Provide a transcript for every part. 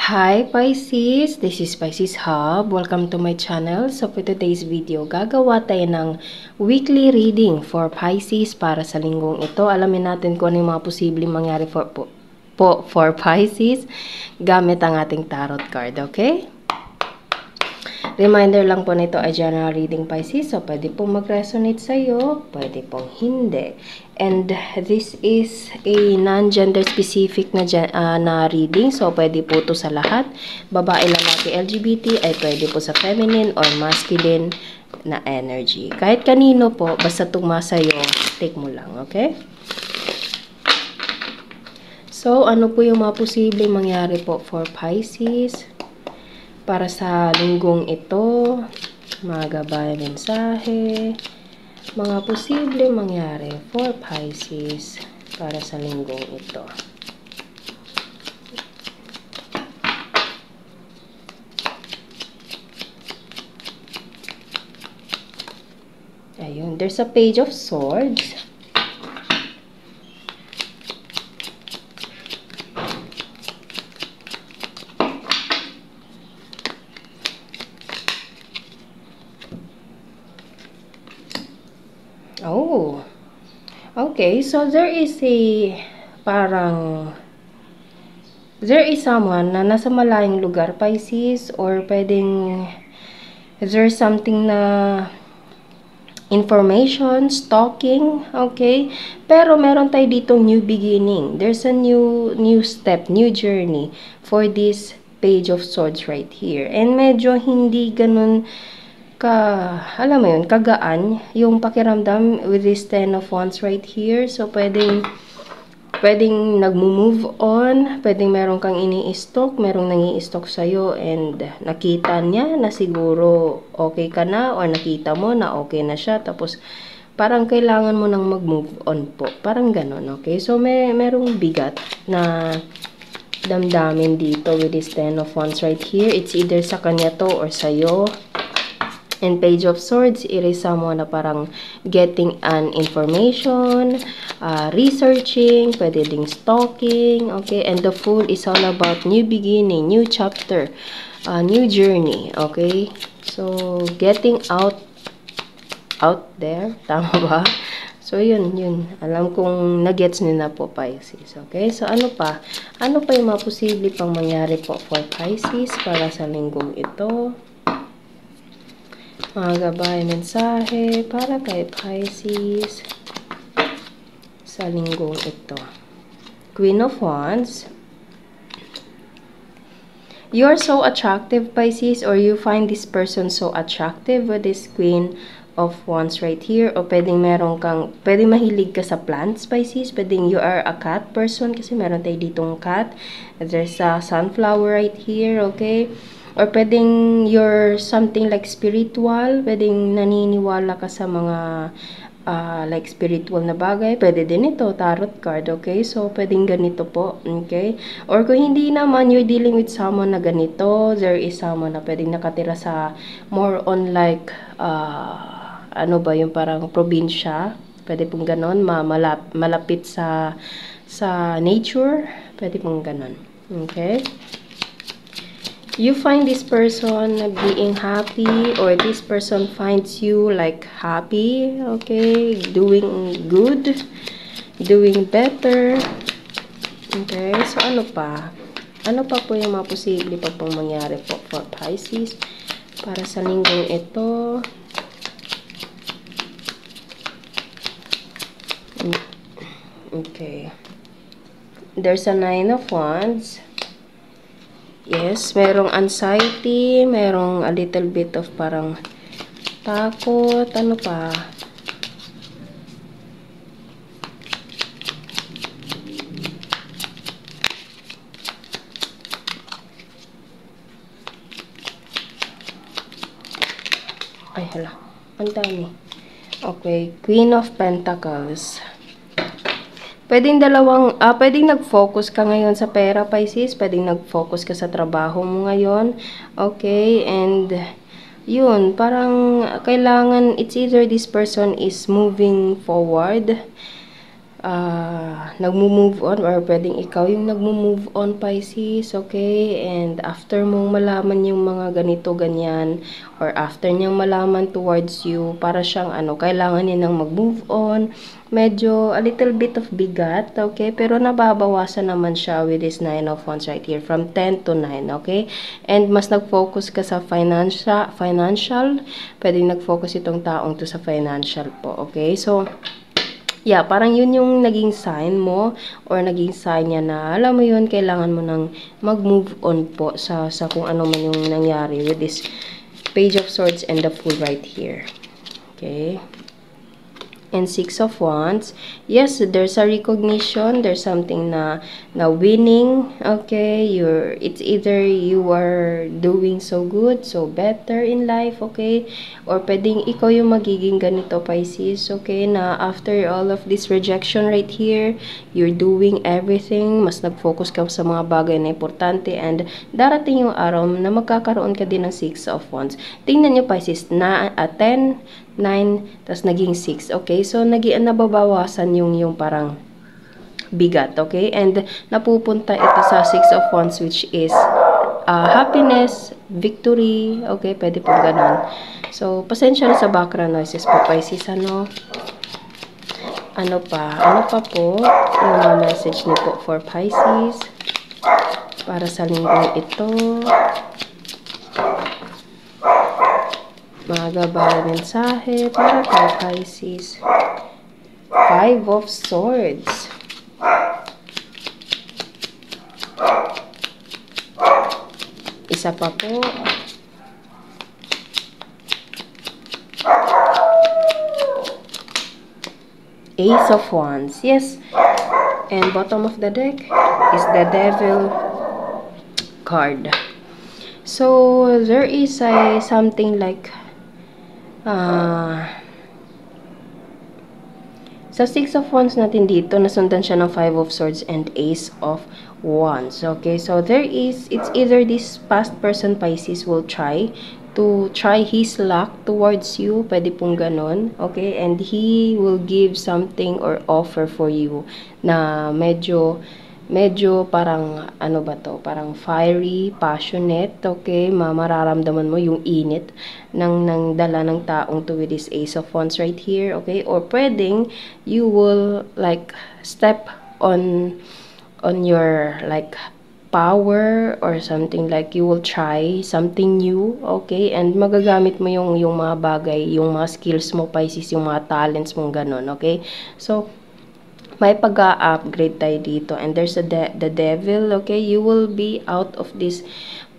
Hi Pisces! This is Pisces Hub. Welcome to my channel. So for today's video, gagawa tayo ng weekly reading for Pisces para sa linggong ito. Alamin natin kung ano yung mga posibleng mangyari for Pisces gamit ang ating tarot card, okay? Reminder lang po nito ay general reading Pisces. So, pwede pong mag-resonate sa'yo, pwede pong hindi. And this is a non-gender specific na reading. So, pwede po ito sa lahat. Babae, lalaki, LGBT ay pwede po sa feminine or masculine na energy. Kahit kanino po, basta tugma sa'yo, take mo lang, okay? So, ano po yung mga posibleng mangyari po for Pisces? Para sa linggong ito, mga gabay mensahe, mga posibleng mangyari for Pisces para sa linggong ito. Ayun, there's a Page of Swords. Oh, okay. So, there is someone na nasa malayong lugar, Pisces, or pwedeng, there's something na information, stalking, okay? Pero meron tayo dito new beginning. There's a new step, new journey for this Page of Swords right here. And medyo hindi ganun alam mo yun, kagaan yung pakiramdam with this Ten of Wands right here. So, pwedeng nagmo-move on, pwedeng meron kang ini-stalk, merong nangi-stalk sa'yo, and nakita niya na siguro okay ka na, or nakita mo na okay na siya, tapos parang kailangan mo nang mag-move on po. Parang ganon, okay? So, merong bigat na damdamin dito with this Ten of Wands right here. It's either sa kanya to or sa'yo. And Page of Swords, it is someone na parang getting an information, researching, pwede ding stalking, okay? And the Fool is all about new beginning, new chapter, new journey, okay? So, getting out there, tama ba? So, yun. Alam kong nagets nyo na po, Pisces, okay? So, ano pa? Ano pa yung mga posible pang mangyari po for Pisces para sa linggong ito? Mga gabay mensahe para kay Pisces sa linggong ito. Queen of Wands. You're so attractive, Pisces, or you find this person so attractive with this Queen of Wands right here. O pwedeng pwedeng mahilig ka sa plants, Pisces. Pwedeng you are a cat person kasi meron tayo ditong cat. There's a sunflower right here, okay? Or pwedeng you're something like spiritual, pwedeng naniniwala ka sa mga like spiritual na bagay. Pwede din ito, tarot card, okay? So, pwedeng ganito po, okay? Or kung hindi naman, you're dealing with someone na ganito, there is someone na pwedeng nakatira sa more on like, ano ba, yung parang probinsya. Pwede pong ganon, malapit sa nature. Pwede pong ganon, okay? You find this person being happy, or this person finds you like happy, okay, doing good, doing better, okay. So, ano pa po yung mga posible pa pong mangyari po for Pisces para sa linggong ito? Okay, there's a Nine of Wands. Yes, merong anxiety, merong a little bit of parang takot, ano pa? Ay, hala. Ang dami. Okay, Queen of Pentacles. Pwedeng pwedeng nag-focus ka ngayon sa pera, Pisces. Pwedeng nag-focus ka sa trabaho mo ngayon. Okay, and yun, parang kailangan, it's either this person is moving forward nagmo-move on, or pwedeng ikaw yung nagmo-move on, Pisces, okay? And after mong malaman yung mga ganito, ganyan, or after niyang malaman towards you, para siyang kailangan niya nang mag-move on, medyo a little bit of bigat, okay? Pero nababawasan naman siya with this 9 of Wands right here, from 10 to 9, okay? And mas nag-focus ka sa financial, pwedeng nag-focus itong taong to sa financial po, okay? So, yeah, parang yun yung naging sign mo or naging sign niya na, alam mo yun, kailangan mo nang mag-move on po sa kung ano man yung nangyari with this Page of Swords and the Fool right here. Okay? And 6 of Wands. Yes, there's a recognition. There's something na winning. Okay? It's either you are doing so good, so better in life. Okay? Or pwedeng ikaw yung magiging ganito, Pisces. Okay? Na after all of this rejection right here, you're doing everything. Mas nag-focus ka sa mga bagay na importante. And darating yung araw na magkakaroon ka din ng 6 of Wands. Tingnan nyo, Pisces, na 10, 9, tas naging 6. Okay? So, nababawasan yung parang bigat. Okay? And napupunta ito sa 6 of Wands, which is happiness, victory. Okay? Pwede po ganun. So, pasensya na sa background noises po, Pisces. Ano pa po yung mga message niyo po for Pisces para sa linggong ito? Mga gabay mensahe para kay Pisces. 5 of Swords. Isa pa po. Ace of Wands. Yes. And bottom of the deck is the Devil card. So, there is something like sa 6 of Wands natin dito, nasundan siya ng 5 of Swords and Ace of Wands. Okay, so it's either this past person, Pisces, will try his luck towards you. Pwede pong ganon. Okay, and he will give something or offer for you na medyo parang, parang fiery, passionate, okay? Mararamdaman mo yung init ng dala ng taong to with this Ace of Wands right here, okay? Or pwedeng, you will, like, step on your, like, power or something, like you will try something new, okay? And magagamit mo yung mga bagay, yung mga skills mo, Pisces, yung mga talents mong ganon, okay? So, may pag-upgrade tayo dito. And there's the Devil, okay? You will be out of this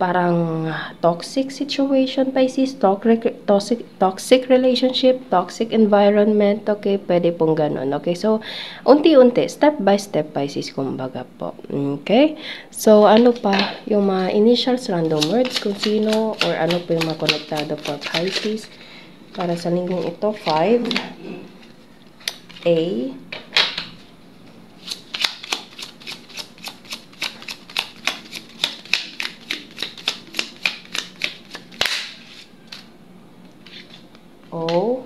parang toxic situation, Pisces, toxic relationship, toxic environment, okay? Pwede pong ganun, okay? So, unti-unti, step by step, Pisces, kumbaga po. Okay? So, ano pa? Yung mga initials, random words, kung sino, or ano po yung mga konektado for Pisces. Para sa linggong ito, 5, A, O,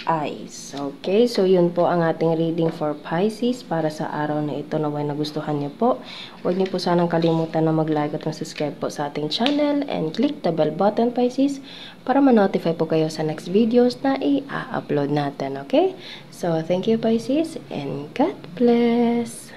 Ice. Okay, so yun po ang ating reading for Pisces para sa araw na ito. Naway nagustuhan niyo po. Huwag niyo po sanang kalimutan na mag-like at mag-subscribe po sa ating channel and click the bell button, Pisces, para ma-notify po kayo sa next videos na i-upload natin. Okay? So, thank you, Pisces, and God bless!